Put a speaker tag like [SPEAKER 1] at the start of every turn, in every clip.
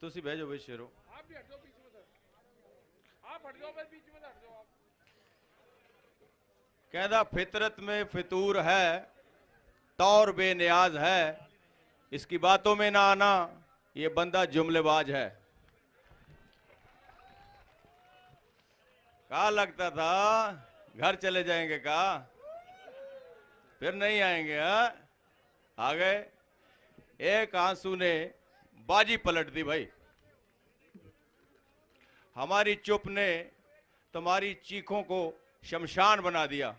[SPEAKER 1] तुसी बह जाओ भाई शेरो।
[SPEAKER 2] आप भी हट जाओ बीच में सर, आप हट जाओ भाई बीच में हट जाओ आप।
[SPEAKER 1] कहदा फितरत में फितूर है, तौर बेनियाज है, इसकी बातों में ना आना, ये बंदा जुमलेबाज है। कहा लगता था घर चले जाएंगे, कहा फिर नहीं आएंगे। आ गए। एक आंसू ने बाजी पलट दी भाई। हमारी चुप ने तुम्हारी चीखों को शमशान बना दिया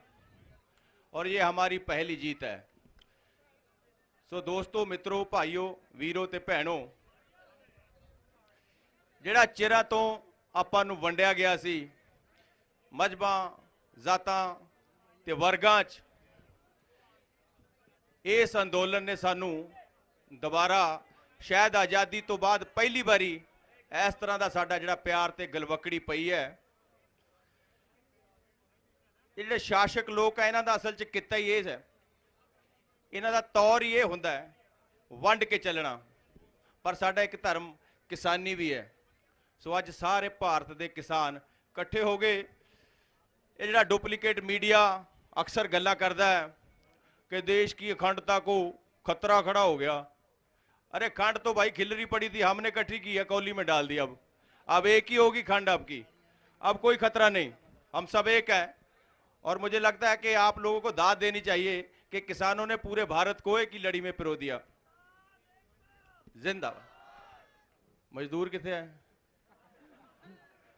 [SPEAKER 1] और ये हमारी पहली जीत है। सो दोस्तों, मित्रों, भाइयों, वीरों ते भैनों, ਜਿਹੜਾ ਚਿਰਾਂ ਤੋਂ ਆਪਾਂ ਨੂੰ ਵੰਡਿਆ ਗਿਆ ਸੀ ਮਜ਼ਹਬਾਂ, ਜ਼ਾਤਾਂ ਤੇ ਵਰਗਾਂ 'ਚ, ਇਸ ਅੰਦੋਲਨ ਨੇ ਸਾਨੂੰ ਦੁਬਾਰਾ ਸ਼ਾਇਦ ਆਜ਼ਾਦੀ ਤੋਂ ਬਾਅਦ ਪਹਿਲੀ ਵਾਰੀ ਇਸ ਤਰ੍ਹਾਂ ਦਾ ਸਾਡਾ ਜਿਹੜਾ ਪਿਆਰ ਤੇ ਗਲਵਕੜੀ ਪਈ ਹੈ। ਜਿਹੜੇ ਸ਼ਾਸਕ ਲੋਕ ਆ ਇਹਨਾਂ ਦਾ ਅਸਲ 'ਚ ਕਿੱਤਾ ਹੀ ਇਹ ਹੈ, ਇਹਨਾਂ ਦਾ ਤੌਰ ਹੀ ਇਹ ਹੁੰਦਾ ਹੈ ਵੰਡ ਕੇ ਚੱਲਣਾ। ਪਰ ਸਾਡਾ ਇੱਕ ਧਰਮ ਕਿਸਾਨੀ ਵੀ ਹੈ। ਸੋ ਅੱਜ ਸਾਰੇ ਭਾਰਤ ਦੇ ਕਿਸਾਨ ਇਕੱਠੇ ਹੋ ਗਏ। ਇਹ ਜਿਹੜਾ ਡੁਪਲੀਕੇਟ ਮੀਡੀਆ ਅਕਸਰ ਗੱਲਾਂ ਕਰਦਾ ਹੈ कि देश की अखंडता को खतरा खड़ा हो गया। अरे खंड तो भाई खिलरी पड़ी थी, हमने इकट्ठी की है, कौली में डाल दी। अब एक ही होगी खंड आपकी, अब कोई खतरा नहीं, हम सब एक है। और मुझे लगता है कि आप लोगों को दाद देनी चाहिए कि किसानों ने पूरे भारत को एक ही लड़ी में पिरो दिया। जिंदाबाद। मजदूर कितने हैं?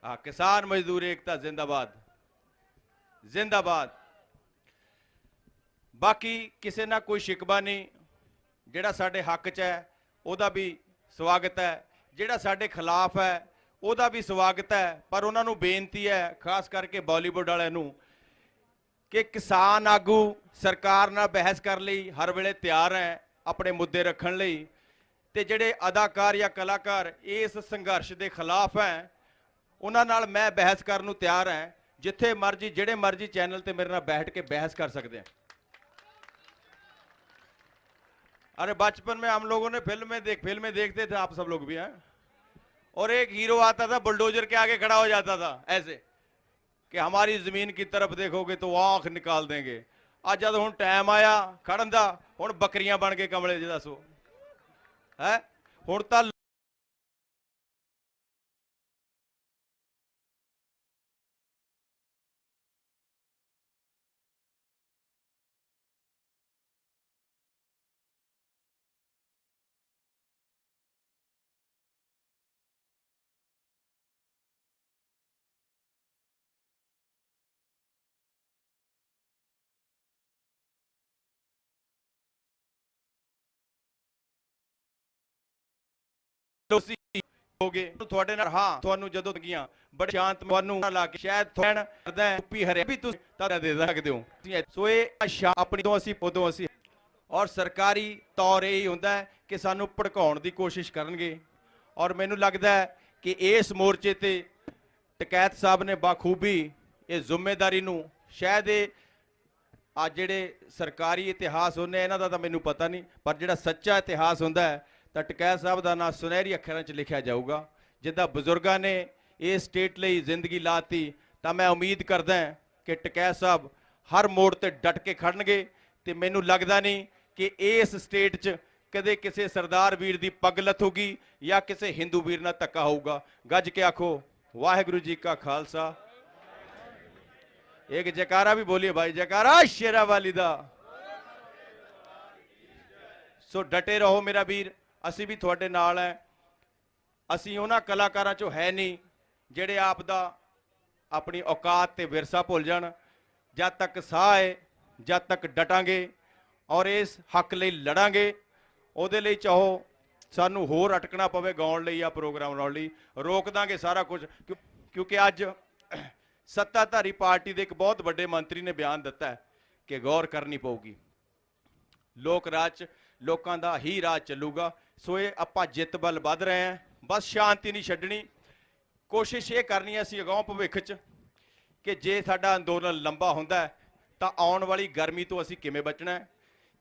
[SPEAKER 1] हाँ, किसान मजदूर एकता जिंदाबाद, जिंदाबाद। बाकी किसी ना कोई शिकवा नहीं। ਜਿਹੜਾ ਸਾਡੇ ਹੱਕ 'ਚ ਹੈ ਉਹਦਾ ਵੀ ਸਵਾਗਤ ਹੈ, ਜਿਹੜਾ ਸਾਡੇ ਖਿਲਾਫ ਹੈ ਉਹਦਾ ਵੀ ਸਵਾਗਤ ਹੈ। ਪਰ ਉਹਨਾਂ ਨੂੰ ਬੇਨਤੀ ਹੈ, ਖਾਸ ਕਰਕੇ ਬਾਲੀਵੁੱਡ ਵਾਲਿਆਂ ਨੂੰ, ਕਿ ਕਿਸਾਨ ਆਗੂ ਸਰਕਾਰ ਨਾਲ ਬਹਿਸ ਕਰਨ ਲਈ ਹਰ ਵੇਲੇ ਤਿਆਰ ਹੈ, ਆਪਣੇ ਮੁੱਦੇ ਰੱਖਣ ਲਈ। ਤੇ ਜਿਹੜੇ ਅਦਾਕਾਰ ਜਾਂ ਕਲਾਕਾਰ ਇਸ ਸੰਘਰਸ਼ ਦੇ ਖਿਲਾਫ ਹੈ ਉਹਨਾਂ ਨਾਲ ਮੈਂ ਬਹਿਸ ਕਰਨ ਨੂੰ ਤਿਆਰ ਹਾਂ। ਜਿੱਥੇ ਮਰਜ਼ੀ ਜਿਹੜੇ ਮਰਜ਼ੀ ਚੈਨਲ ਤੇ ਮੇਰੇ ਨਾਲ ਬੈਠ ਕੇ ਬਹਿਸ ਕਰ ਸਕਦੇ ਹਾਂ। अरे बचपन में हम लोगों ने फिल्में देखते थे, आप सब लोग भी हैं। और एक हीरो आता था, बुलडोजर के आगे खड़ा हो जाता था ऐसे कि हमारी जमीन की तरफ देखोगे तो आंख निकाल देंगे। आज जब हुण टाइम आया खड़न दा, हुण बकरियां बन के कमले जी दसो है। हुण तां हो गए थोड़े नाल। हाँ, तुहानू जदों तगियां बड़े शांत तुहानू ला के शायद थोड़ा करदा है उपी हरे भी तुसीं तां दे सकदे हो। सो ये अपनी तो असीं और सरकारी तौर यही हुंदा है कि सानू भड़काउण दी कोशिश करनगे। और मैनू लगदा है कि इस मोर्चे ते टकैत साहब ने बाखूबी ये जिम्मेदारी नू शायद आ जिहड़े सरकारी इतिहास हुंदे इन्हां दा तां मैनू पता नहीं, पर जिहड़ा सच्चा इतिहास हुंदा है ਤਾਂ ਟਕੈਤ ਸਾਹਿਬ ਦਾ ਨਾਂ ਸੁਨਹਿਰੀ ਅੱਖਰਾਂ 'ਚ ਲਿਖਿਆ ਜਾਊਗਾ। ਜਿੱਦਾਂ ਬਜ਼ੁਰਗਾਂ ਨੇ ਇਹ ਸਟੇਟ ਲਈ ਜ਼ਿੰਦਗੀ ਲਾਤੀ, ਤਾਂ ਮੈਂ ਉਮੀਦ ਕਰਦਾ ਕਿ ਟਕੈਤ ਸਾਹਿਬ ਹਰ ਮੋੜ ਤੇ ਡਟ ਕੇ ਖੜਨਗੇ। ਤੇ ਮੈਨੂੰ ਲੱਗਦਾ ਨਹੀਂ ਕਿ ਇਸ ਸਟੇਟ 'ਚ ਕਦੇ ਕਿਸੇ ਸਰਦਾਰ ਵੀਰ ਦੀ ਪੱਗ ਲੱਥੂਗੀ ਜਾਂ ਕਿਸੇ ਹਿੰਦੂ ਵੀਰ ਨਾਲ ਧੱਕਾ ਹੋਊਗਾ। ਗੱਜ ਕੇ ਆਖੋ ਵਾਹਿਗੁਰੂ ਜੀ ਕਾ ਖਾਲਸਾ। ਇੱਕ ਜੈਕਾਰਾ ਵੀ ਬੋਲੀਏ ਭਾਈ, ਜੈਕਾਰਾ ਸ਼ੇਰਾਂ ਵਾਲੀ ਦਾ। ਸੋ ਡਟੇ ਰਹੋ ਮੇਰਾ ਵੀਰ, ਅਸੀਂ ਵੀ ਤੁਹਾਡੇ ਨਾਲ ਹੈ। ਅਸੀਂ ਉਹਨਾਂ ਕਲਾਕਾਰਾਂ 'ਚੋਂ ਹੈ ਨਹੀਂ ਜਿਹੜੇ ਆਪ ਦਾ ਆਪਣੀ ਔਕਾਤ ਤੇ ਵਿਰਸਾ ਭੁੱਲ ਜਾਣ। ਜਦ ਤੱਕ ਸਾਹ ਹੈ, ਜਦ ਤੱਕ ਡਟਾਂਗੇ ਔਰ ਇਸ ਹੱਕ ਲਈ ਲੜਾਂਗੇ। ਉਹਦੇ ਲਈ ਚਾਹੋ ਸਾਨੂੰ ਹੋਰ ਅਟਕਣਾ ਪਵੇ ਗਾਉਣ ਲਈ ਜਾਂ ਪ੍ਰੋਗਰਾਮ ਬਣਾਉਣ ਲਈ, ਰੋਕ ਦਾਂਗੇ ਸਾਰਾ ਕੁਝ। ਕਿਉਂਕਿ ਅੱਜ ਸੱਤਾਧਾਰੀ ਪਾਰਟੀ ਦੇ ਇੱਕ ਬਹੁਤ ਵੱਡੇ ਮੰਤਰੀ ਨੇ ਬਿਆਨ ਦਿੱਤਾ ਹੈ ਕਿ ਗੌਰ ਕਰਨੀ ਪਊਗੀ। ਲੋਕ ਰਾਜ 'ਚ ਲੋਕਾਂ ਦਾ ਹੀ ਰਾਜ ਚੱਲੂਗਾ। ਸੋ ਇਹ ਆਪਾਂ ਜਿੱਤ ਵੱਲ ਵੱਧ ਰਹੇ ਹਾਂ। ਬਸ ਸ਼ਾਂਤੀ ਨਹੀਂ ਛੱਡਣੀ, ਕੋਸ਼ਿਸ਼ ਇਹ ਕਰਨੀ ਹੈ ਅਸੀਂ ਅਗਾਂਹ ਭਵਿੱਖ 'ਚ ਕਿ ਜੇ ਸਾਡਾ ਅੰਦੋਲਨ ਲੰਬਾ ਹੁੰਦਾ ਹੈ ਤਾਂ ਆਉਣ ਵਾਲੀ ਗਰਮੀ ਤੋਂ ਅਸੀਂ ਕਿਵੇਂ ਬਚਣਾ ਹੈ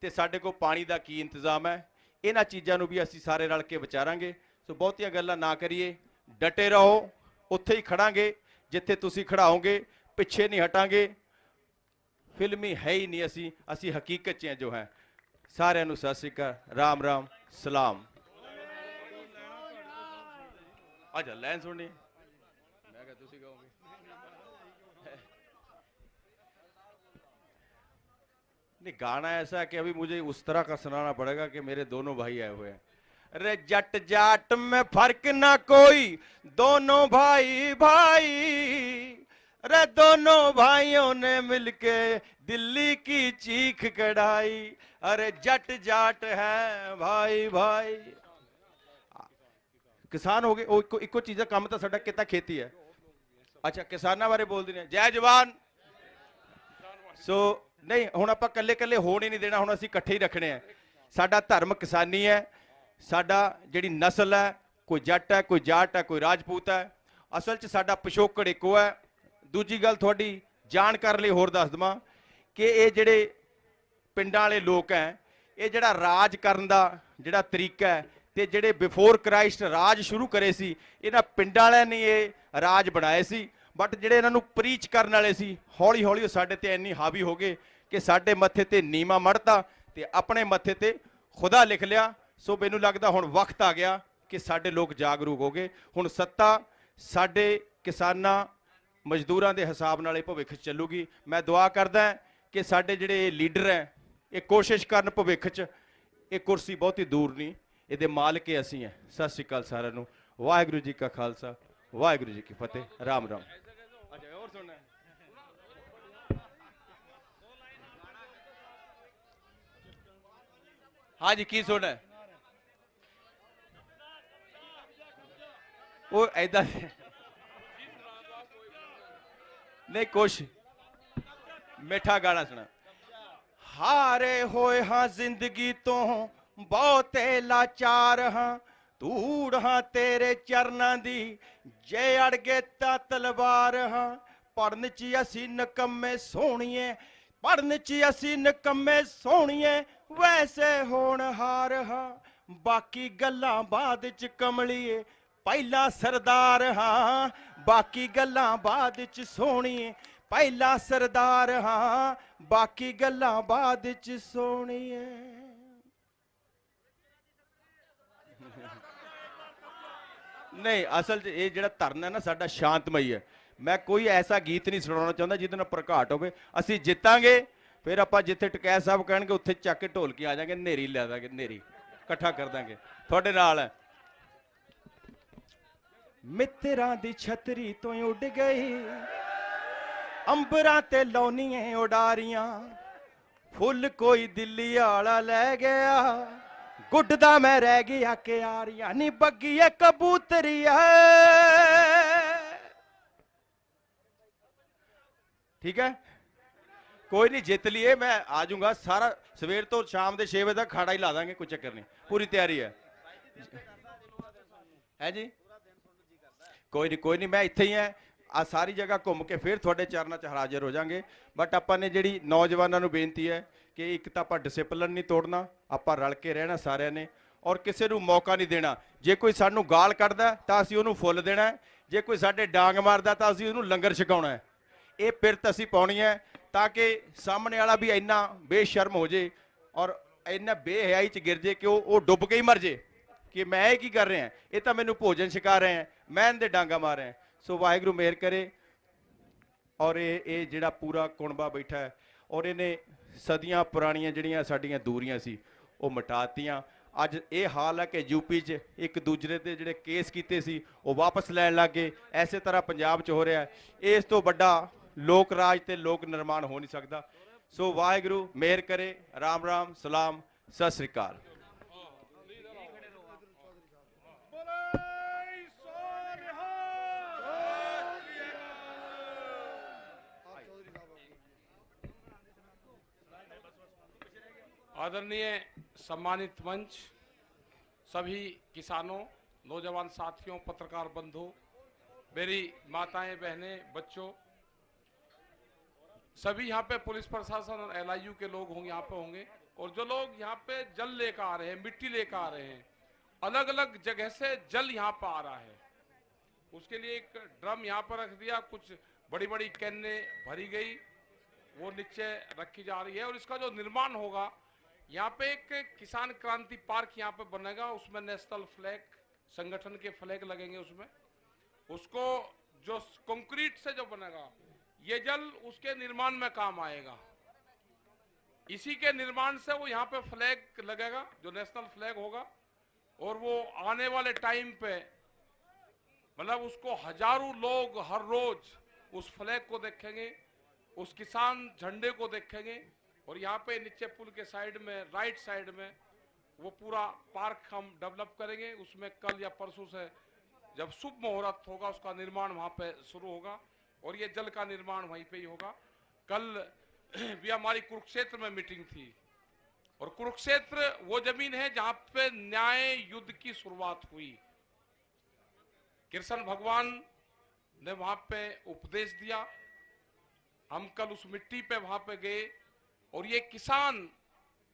[SPEAKER 1] ਤੇ ਸਾਡੇ ਕੋਲ ਪਾਣੀ ਦਾ ਕੀ ਇੰਤਜ਼ਾਮ ਹੈ। ਇਹਨਾਂ ਚੀਜ਼ਾਂ ਨੂੰ ਵੀ ਅਸੀਂ ਸਾਰੇ ਰਲ ਕੇ ਵਿਚਾਰਾਂਗੇ। ਸੋ ਬਹੁਤੀਆਂ ਗੱਲਾਂ ਨਾ ਕਰੀਏ, ਡਟੇ ਰਹੋ, ਉੱਥੇ ਹੀ ਖੜਾਂਗੇ ਜਿੱਥੇ ਤੁਸੀਂ ਖੜਾਓਗੇ, ਪਿੱਛੇ ਨਹੀਂ ਹਟਾਂਗੇ। ਫਿਲਮੀ ਹੈ ਹੀ ਨਹੀਂ, ਅਸੀਂ ਹਕੀਕਤ 'ਚ ਹਾਂ ਜੋ ਹੈ। ਸਾਰਿਆਂ ਨੂੰ ਸਤਿ ਸ਼੍ਰੀ ਅਕਾਲ, ਰਾਮ ਰਾਮ, ਸਲਾਮ। अच्छा लाइन सुननी, मैं क्या तुसी कहोगे? नहीं, गाना ऐसा है कि अभी मुझे उस तरह का सुनाना पड़ेगा कि मेरे दोनों भाई आए हुए हैं। रे जट जाट में फर्क ना कोई, दोनों भाई भाई, रे दोनों भाइयों ने मिलके दिल्ली की चीख कढ़ाई। अरे जट जाट है भाई भाई। किसान हो गए, इको चीज़ का काम तो साडा किता खेती है। अच्छा किसानां बारे बोल देने, जय जवान। सो नहीं हुण आपां कल्ले कल्ले होण ही नहीं देना, हुण असीं इकट्ठे ही रखने हैं। साडा धर्म किसानी है, साडा जिहड़ी नस्ल है, कोई जट है, कोई जाट है, कोई राजपूत है। असल च साडा पिछोकड़ इक्को है। दूजी गल तुहाडी जानकारी लई होर दस दवां कि ये जिहड़े पिंडां वाले लोक हैं, ये जिहड़ा राज करन दा जिहड़ा तरीका है ਤੇ ਜਿਹੜੇ ਬਿਫੋਰ ਕ੍ਰਾਈਸਟ ਰਾਜ ਸ਼ੁਰੂ ਕਰੇ ਸੀ, ਇਹਨਾਂ ਪਿੰਡਾਂ ਵਾਲਿਆਂ ਨੇ ਇਹ ਰਾਜ ਬਣਾਏ ਸੀ। ਬਟ ਜਿਹੜੇ ਇਹਨਾਂ ਨੂੰ ਪ੍ਰੀਚ ਕਰਨ ਵਾਲੇ ਸੀ, ਹੌਲੀ ਹੌਲੀ ਉਹ ਸਾਡੇ ਤੇ ਇੰਨੀ ਹਾਵੀ ਹੋ ਗਏ ਕਿ ਸਾਡੇ ਮੱਥੇ ਤੇ ਨੀਮਾ ਮੜਤਾ ਤੇ ਆਪਣੇ ਮੱਥੇ ਤੇ ਖੁਦਾ ਲਿਖ ਲਿਆ। ਸੋ ਮੈਨੂੰ ਲੱਗਦਾ ਹੁਣ ਵਕਤ ਆ ਗਿਆ ਕਿ ਸਾਡੇ ਲੋਕ ਜਾਗਰੂਕ ਹੋ ਗਏ। ਹੁਣ ਸੱਤਾ ਸਾਡੇ ਕਿਸਾਨਾਂ ਮਜ਼ਦੂਰਾਂ ਦੇ ਹਿਸਾਬ ਨਾਲ ਇਹ ਭਵਿੱਖ ਚੱਲੂਗੀ। ਮੈਂ ਦੁਆ ਕਰਦਾ ਕਿ ਸਾਡੇ ਜਿਹੜੇ ਲੀਡਰ ਹੈ ਇਹ ਕੋਸ਼ਿਸ਼ ਕਰਨ ਭਵਿੱਖ 'ਚ, ਇਹ ਕੁਰਸੀ ਬਹੁਤੀ ਦੂਰ ਨਹੀਂ, ਇਹਦੇ ਮਾਲਕ ਅਸੀਂ ਹੈ। ਸਤਿ ਸ਼੍ਰੀ ਅਕਾਲ ਸਾਰਿਆਂ ਨੂੰ। ਵਾਹਿਗੁਰੂ ਜੀ ਕਾ ਖਾਲਸਾ, ਵਾਹਿਗੁਰੂ ਜੀ ਕੀ ਫਤਿਹ। ਰਾਮ ਰਾਮ। ਅੱਛਾ ਹੋਰ ਸੁਣਨਾ ਹੈ? ਹਾਂਜੀ ਕੀ ਸੁਣਨਾ ਹੈ? ਉਹ ਐਦਾਂ नहीं कुछ मिठा गाना सुना। हारे होए हाँ जिंदगी तो बहुते लाचार हाँ, धूड़ हाँ तेरे चरना दी जे अड़ गए ता तलवार हाँ। पढ़न च असी नकम्मे सोहणिए, पढ़न च असी नकम्मे सोहणिए, वैसे होनहार हाँ। बाकी गल्लां बाद च कमलिए, पहला सरदार हाँ। बाकी गल्लां बाद च सोहणिए, पहला सरदार हाँ। बाकी गल्लां बाद च सोहणिए। नहीं असल च ये जिहड़ा धरना है ना साडा शांतमई है। मैं कोई ऐसा गीत नहीं सुनाना चाहता जिहदे नाल प्रघाट होवे। असीं जितांगे फिर आपां जिथे टकैत साहब कहणगे उत्थे चक के ढोलकी आ जाएंगे, नेरी लै दांगे, नेरी इकट्ठा कर देंगे तुहाडे नाल है। मित्तरां दी छतरी तो उड़ गई, अंबरां ते लौनियां उडारियां, फुल कोई दिल्ली आला लै गया, गुड्डदा मैं रह गया क्यारियां नी बग्गिए कबूतरिया। ठीक है कोई नहीं, जित लिए। मैं आ जाऊंगा सारा सवेर तो शाम के 6 बजे तक खाड़ा ही ला देंगे, कोई चक्कर नहीं, पूरी तैयारी है जी। कोई नहीं मैं इत्थे ही है। आ सारी जगह घूम के फिर थोड़े चरणों च हाजिर हो जाएंगे। बट आपां ने जिहड़ी नौजवानों नूं बेनती है कि एक तो आपां डिसिपलिन नहीं तोड़ना, आपां रल के रहना सारिਆਂ ने, और किसी नूं मौका नहीं देना। जे कोई सानूं गाल कढ़दा तां असीं उहनूं फुੱਲ देना है, जे कोई साडे डांग मारदा तां असीं उहनूं लंगर छकाउणा है। ये पिरत असीं पाउणी है ताकि सामने वाला भी इन्ना बेशर्म हो जाए और इन्ना बेहयाई च गिर जाए कि वो डुब के ही मर जाए कि मैं ये की कर रहे हैं, ये तो मैनू भोजन छका रहे हैं, मैं इनके डांगा मार रहे हैं। सो वाहिगुरू मेहर करे। और ये जिहड़ा पूरा कुणबा बैठा है और इन्हें सदियां पुरानियां जिहड़ियां साडियां दूरियां सी वो मिटातियां। अज ये हाल है कि यूपी च एक दूसरे ते जिहड़े केस कीते सी वो वापस लैण लग गए। इसे तरह पंजाब च हो रहा है। इस तो बड़ा लोक राज ते लोक निर्माण हो नहीं सकता। सो वाहिगुरू मेहर करे। राम राम, सलाम, सत श्री अकाल।
[SPEAKER 2] आदरणीय सम्मानित मंच, सभी किसानों, नौजवान साथियों, पत्रकार बंधु, मेरी माताएं, बहनें, बच्चों, सभी यहाँ पे पुलिस प्रशासन और LIU के लोग होंगे, यहाँ पे होंगे। और जो लोग यहाँ पे जल लेकर आ रहे हैं, मिट्टी लेकर आ रहे हैं, अलग अलग जगह से जल यहाँ पर आ रहा है। उसके लिए एक ड्रम यहाँ पर रख दिया, कुछ बड़ी बड़ी कैने भरी गई, वो नीचे रखी जा रही है। और इसका जो निर्माण होगा, यहाँ पे एक किसान क्रांति पार्क यहाँ पे बनेगा, उसमें नेशनल फ्लैग, संगठन के फ्लैग लगेंगे उसमें। उसको जो कंक्रीट से जो बनेगा, ये जल उसके निर्माण में काम आएगा। इसी के निर्माण से वो यहाँ पे फ्लैग लगेगा, जो नेशनल फ्लैग होगा। और वो आने वाले टाइम पे मतलब उसको हजारों लोग हर रोज उस फ्लैग को देखेंगे, उस किसान झंडे को देखेंगे। और यहाँ पे नीचे पुल के साइड में, राइट साइड में, वो पूरा पार्क हम डेवलप करेंगे। उसमें कल या परसों से जब शुभ मुहूर्त होगा, उसका निर्माण वहां पे शुरू होगा। और ये जल का निर्माण वहीं पे ही होगा। कल भी हमारी कुरुक्षेत्र में मीटिंग थी, और कुरुक्षेत्र वो जमीन है जहां पे न्याय युद्ध की शुरुआत हुई। कृष्ण भगवान ने वहां पे उपदेश दिया। हम कल उस मिट्टी पे वहां पे गए, और ये किसान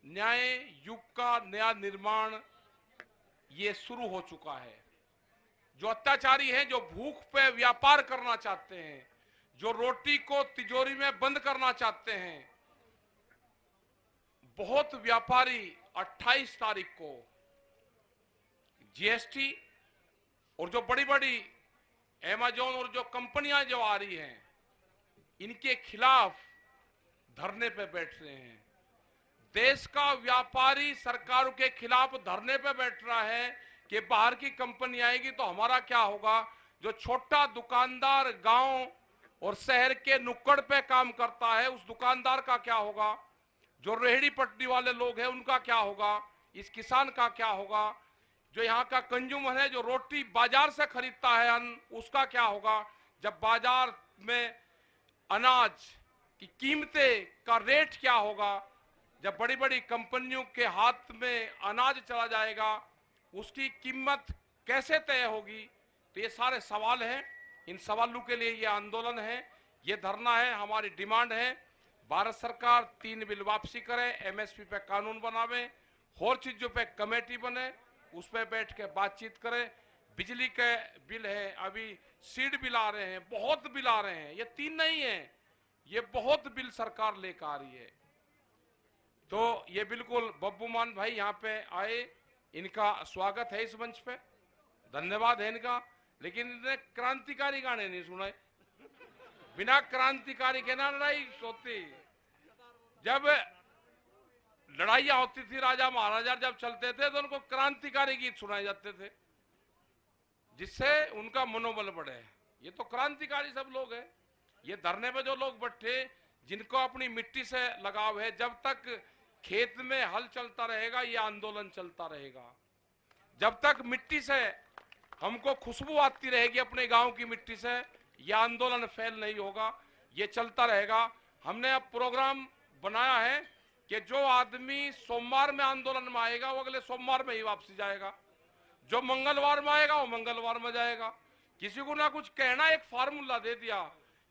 [SPEAKER 2] न्याय युग का नया निर्माण ये शुरू हो चुका है। जो अत्याचारी हैं, जो भूख पे व्यापार करना चाहते हैं, जो रोटी को तिजोरी में बंद करना चाहते हैं, बहुत व्यापारी 28 तारीख को जीएसटी और जो बड़ी बड़ी अमेज़न और जो कंपनियां जो आ रही हैं, इनके खिलाफ धरने पे बैठ रहे हैं। देश का व्यापारी सरकारों के खिलाफ धरने पे बैठ रहा है कि बाहर की कंपनी आएगी तो हमारा क्या होगा। जो छोटा दुकानदार गांव और शहर के नुक्कड़ पे काम करता है, उस दुकानदार का क्या होगा। जो रेहड़ी पटरी वाले लोग हैं, उनका क्या होगा। इस किसान का क्या होगा। जो यहाँ का कंज्यूमर है, जो रोटी बाजार से खरीदता है अन्न, उसका क्या होगा। जब बाजार में अनाज की कीमतें का रेट क्या होगा। जब बड़ी बड़ी कंपनियों के हाथ में अनाज चला जाएगा, उसकी कीमत कैसे तय होगी। तो ये सारे सवाल हैं। इन सवालों के लिए ये आंदोलन है, ये धरना है। हमारी डिमांड है भारत सरकार 3 बिल वापसी करे, एमएसपी पे कानून बनावे, और चीजों पे कमेटी बने, उस पर बैठ के बातचीत करें। बिजली के बिल है, अभी सीड बिल आ रहे हैं, बहुत बिल आ रहे हैं। ये 3 नहीं है, ये बहुत बिल सरकार लेकर आ रही है। तो ये बिल्कुल बब्बू मान भाई यहाँ पे आए, इनका स्वागत है इस मंच पे, धन्यवाद है इनका। लेकिन इन्हें क्रांतिकारी गाने नहीं सुनाए। बिना क्रांतिकारी के ना लड़ाई होती। जब लड़ाइयां होती थी, राजा महाराजा जब चलते थे, तो उनको क्रांतिकारी गीत सुनाए जाते थे, जिससे उनका मनोबल बढ़े। ये तो क्रांतिकारी सब लोग हैं। ये धरने पे जो लोग बैठे, जिनको अपनी मिट्टी से लगाव है, जब तक खेत में हल चलता रहेगा, ये आंदोलन चलता रहेगा। जब तक मिट्टी से हमको खुशबू आती रहेगी, अपने गांव की मिट्टी से, यह आंदोलन फेल नहीं होगा, ये चलता रहेगा। हमने अब प्रोग्राम बनाया है कि जो आदमी सोमवार में आंदोलन में आएगा, वो अगले सोमवार में ही वापसी जाएगा। जो मंगलवार में आएगा, वो मंगलवार में जाएगा। किसी को ना कुछ कहना, एक फार्मूला दे दिया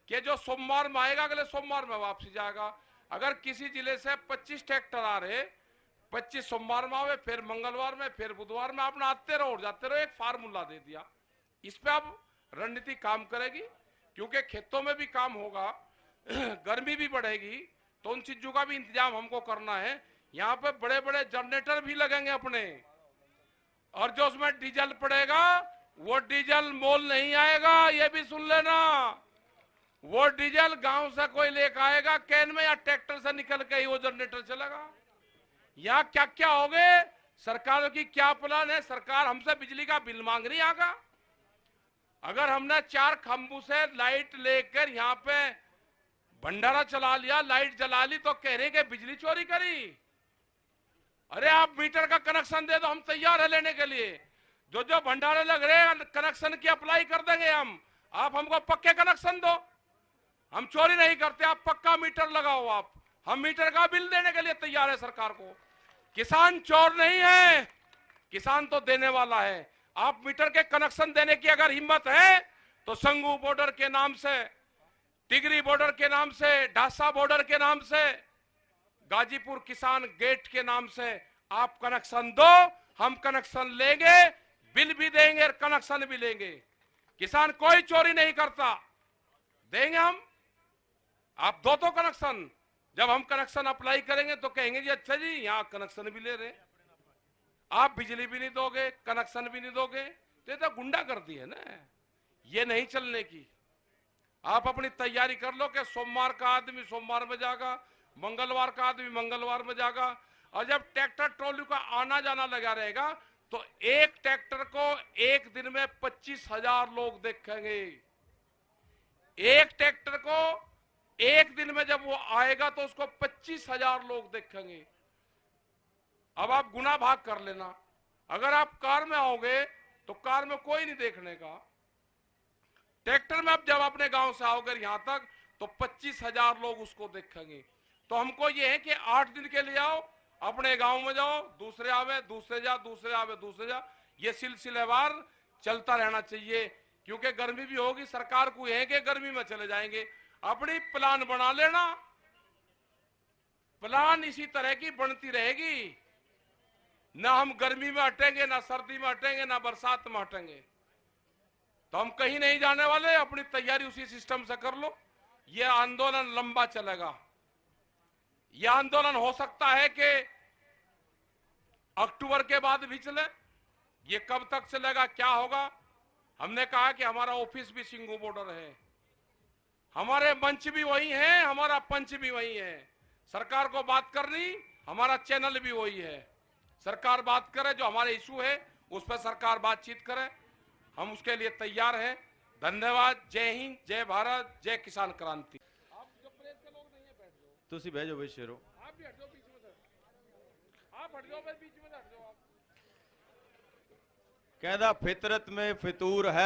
[SPEAKER 2] कि जो सोमवार में आएगा, अगले सोमवार में वापसी जाएगा। अगर किसी जिले से 25 ट्रैक्टर आ रहे, 25 सोमवार में आवे, फिर मंगलवार में, फिर बुधवार में, अपना आते रहो और जाते रहो। एक फार्मूला दे दिया। इस पे अब रणनीति काम करेगी, क्योंकि खेतों में भी काम होगा, गर्मी भी बढ़ेगी, तो उन चीजों का भी इंतजाम हमको करना है। यहाँ पे बड़े बड़े जनरेटर भी लगेंगे अपने, और जो उसमें डीजल पड़ेगा, वो डीजल मोल नहीं आएगा, ये भी सुन लेना। वो डीजल गांव से कोई लेकर आएगा कैन में, या ट्रैक्टर से निकल के ही वो जनरेटर चलेगा। यहाँ क्या क्या हो गए, सरकारों की क्या प्लान है। सरकार हमसे बिजली का बिल मांग रही आगा। अगर हमने 4 खंभों से लाइट लेकर यहाँ पे भंडारा चला लिया, लाइट जला ली, तो कह रहे कि बिजली चोरी करी। अरे आप मीटर का कनेक्शन दे दो, हम तैयार है लेने के लिए। जो जो भंडारे लग रहे हैं, कनेक्शन की अप्लाई कर देंगे हम। आप हमको पक्के कनेक्शन दो, हम चोरी नहीं करते। आप पक्का मीटर लगाओ, आप, हम मीटर का बिल देने के लिए तैयार है सरकार को। किसान चोर नहीं है, किसान तो देने वाला है। आप मीटर के कनेक्शन देने की अगर हिम्मत है, तो संगू बॉर्डर के नाम से, टिगरी बॉर्डर के नाम से, ढासा बॉर्डर के नाम से, गाजीपुर किसान गेट के नाम से आप कनेक्शन दो, हम कनेक्शन लेंगे, बिल भी देंगे और कनेक्शन भी लेंगे। किसान कोई चोरी नहीं करता, देंगे हम। आप दो तो कनेक्शन, जब हम कनेक्शन अप्लाई करेंगे तो कहेंगे जी अच्छा जी यहां कनेक्शन भी ले रहे, आप बिजली भी नहीं दोगे, कनेक्शन भी नहीं दोगे, तो ये तो गुंडागर्दी है ना, ये नहीं चलने की। आप अपनी तैयारी कर लो कि सोमवार का आदमी सोमवार में जाएगा, मंगलवार का आदमी मंगलवार में जाएगा, और जब ट्रैक्टर ट्रॉली का आना जाना लगा रहेगा तो एक ट्रैक्टर को एक दिन में 25,000 लोग देखेंगे। एक ट्रैक्टर को एक दिन में जब वो आएगा तो उसको 25,000 लोग देखेंगे। अब आप गुना भाग कर लेना, अगर आप कार में आओगे तो कार में कोई नहीं देखने का, ट्रैक्टर में आप जब अपने गांव से आओगे यहां तक तो 25,000 लोग उसको देखेंगे। तो हमको ये है कि 8 दिन के लिए आओ, अपने गांव में जाओ, दूसरे आवे, दूसरे जा, दूसरे आवे, दूसरे जा, ये सिलसिलेवार चलता रहना चाहिए। क्योंकि गर्मी भी होगी, सरकार को है कि गर्मी में चले जाएंगे, अपनी प्लान बना लेना, प्लान इसी तरह की बनती रहेगी, ना हम गर्मी में हटेंगे, ना सर्दी में हटेंगे, ना बरसात में हटेंगे। तो हम कहीं नहीं जाने वाले, अपनी तैयारी उसी सिस्टम से कर लो। ये आंदोलन लंबा चलेगा, यह आंदोलन हो सकता है कि अक्टूबर के बाद भी चले, ये कब तक चलेगा क्या होगा। हमने कहा कि हमारा ऑफिस भी सिंगू बॉर्डर है, हमारे मंच भी वही है, हमारा पंच भी वही है, सरकार को बात करनी, हमारा चैनल भी वही है। सरकार बात करे, जो हमारे इशू है उस पर सरकार बातचीत करे, हम उसके लिए तैयार हैं। धन्यवाद। जय हिंद, जय भारत, जय किसान क्रांति। आप जो प्रेस के लोग नहीं है बैठ जाओ,
[SPEAKER 1] ਤੁਸੀਂ ਬਹਿ ਜਾਓ ਬਈ ਸ਼ੇਰੋ।
[SPEAKER 2] आप भी हट जाओ बीच में, आप हट जाओ, बीच में हट जाओ आप।
[SPEAKER 1] कहदा फितरत में फितूर है।